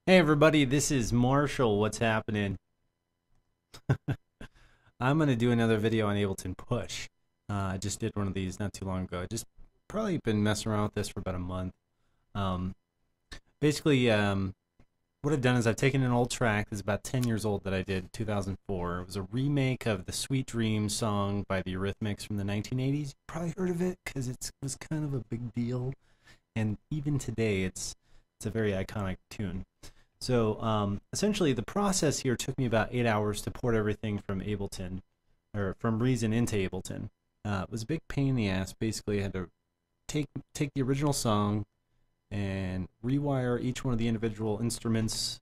Hey everybody, this is Marshall. What's happening? I'm going to do another video on Ableton Push. I just did one of these not too long ago. I just probably been messing around with this for about a month. Um, basically, what I've done is I've taken an old track that's about 10 years old that I did in 2004. It was a remake of the Sweet Dreams song by the Eurythmics from the 1980s. You probably heard of it because it was kind of a big deal. And even today, it's a very iconic tune. So essentially, the process here took me about 8 hours to port everything from Ableton, or from Reason into Ableton. It was a big pain in the ass. Basically, I had to take the original song and rewire each one of the individual instruments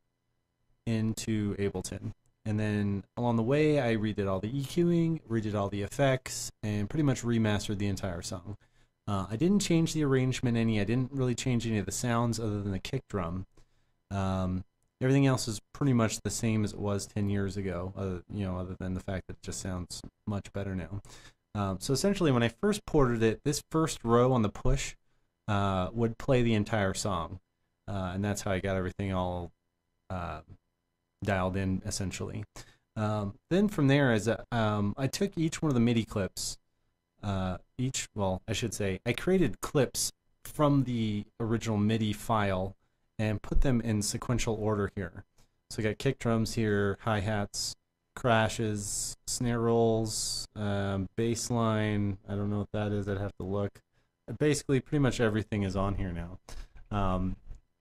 into Ableton. And then along the way, I redid all the EQing, redid all the effects, and pretty much remastered the entire song. I didn't change the arrangement any. I didn't really change any of the sounds other than the kick drum. Everything else is pretty much the same as it was 10 years ago, other than the fact that it just sounds much better now. So essentially, when I first ported it, this first row on the push would play the entire song, and that's how I got everything all dialed in, essentially. Then from there, I took each one of the MIDI clips, I should say, I created clips from the original MIDI file and put them in sequential order here. So I got kick drums here, hi-hats, crashes, snare rolls, bass line. I don't know what that is. I'd have to look. Basically, pretty much everything is on here now,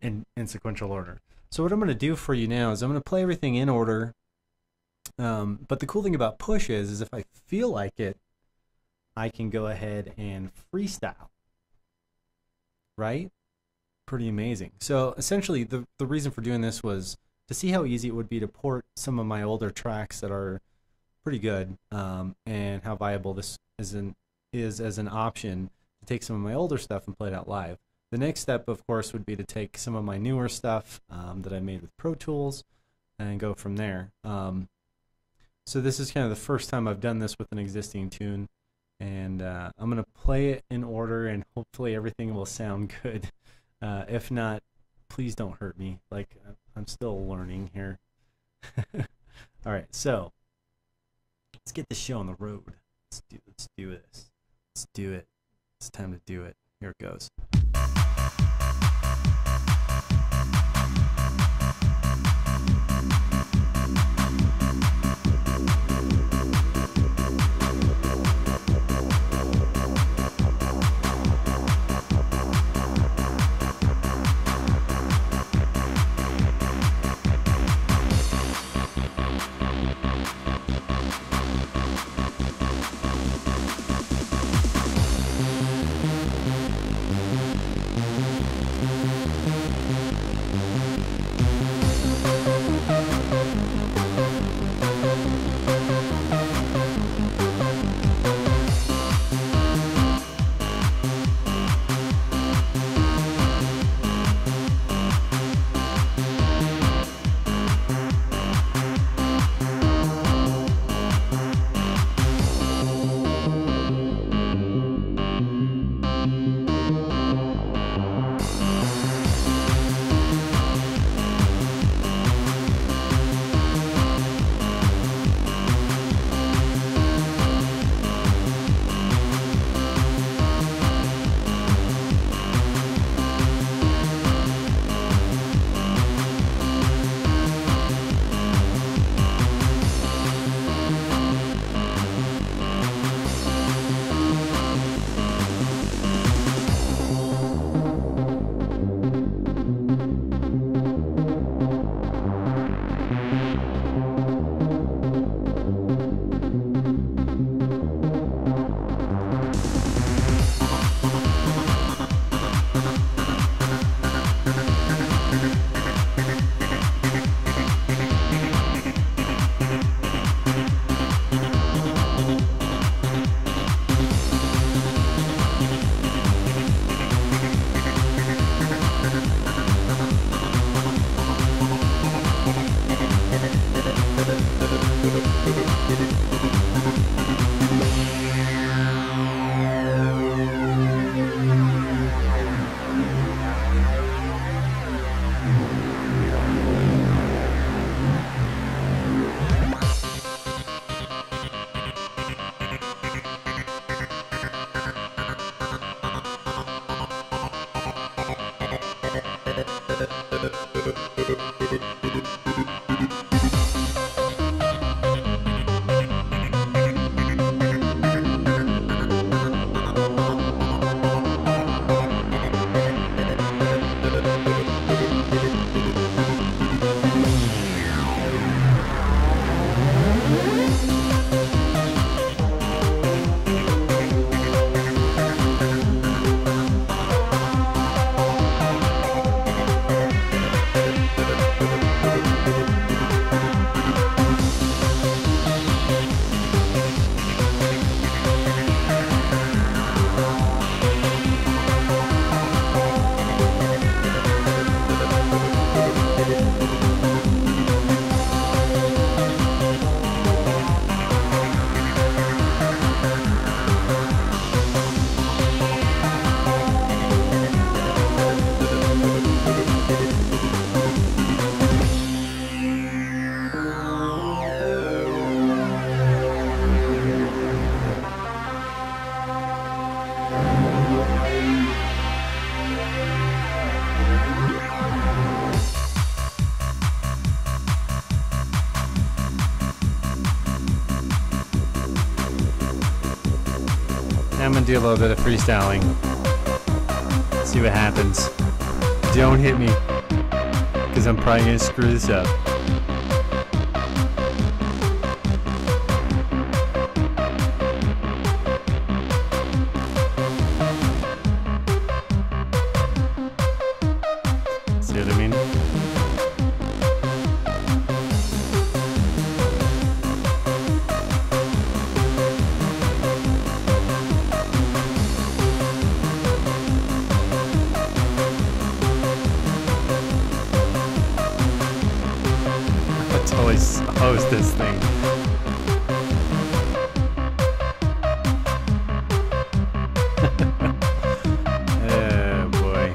in sequential order. So what I'm going to do for you now is I'm going to play everything in order. But the cool thing about Push is if I feel like it, I can go ahead and freestyle, right? Pretty amazing. So essentially, the reason for doing this was to see how easy it would be to port some of my older tracks that are pretty good, and how viable this is as an option to take some of my older stuff and play it out live. The next step, of course, would be to take some of my newer stuff that I made with Pro Tools and go from there. So this is kind of the first time I've done this with an existing tune, and I'm going to play it in order, and hopefully everything will sound good. If not, please don't hurt me. Like, I'm still learning here. All right, so let's get the show on the road. Let's do this. Let's do it. It's time to do it. Here it goes. I'm gonna do a little bit of freestyling. See what happens. Don't hit me, because I'm probably gonna screw this up. See what I mean? Totally hose this thing. Oh boy.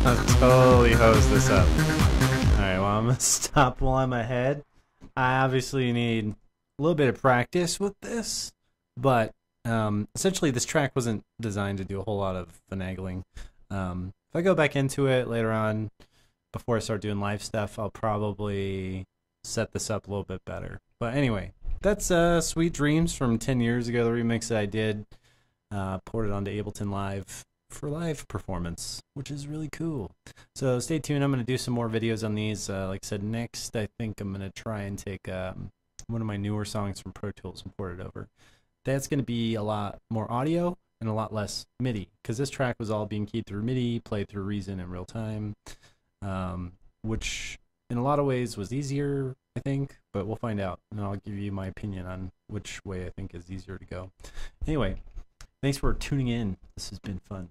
I'll totally hose this up. Alright, well, I'm gonna stop while I'm ahead. I obviously need a little bit of practice with this, but essentially this track wasn't designed to do a whole lot of finagling. If I go back into it later on, before I start doing live stuff, I'll probably set this up a little bit better. But anyway, that's Sweet Dreams from 10 years ago, the remix that I did. Ported onto Ableton Live for live performance, which is really cool. So stay tuned. I'm going to do some more videos on these. Like I said, next I think I'm going to try and take one of my newer songs from Pro Tools and port it over. That's going to be a lot more audio and a lot less MIDI, because this track was all being keyed through MIDI, played through Reason in real time, which in a lot of ways was easier, I think, but we'll find out, and I'll give you my opinion on which way I think is easier to go. Anyway, thanks for tuning in. This has been fun.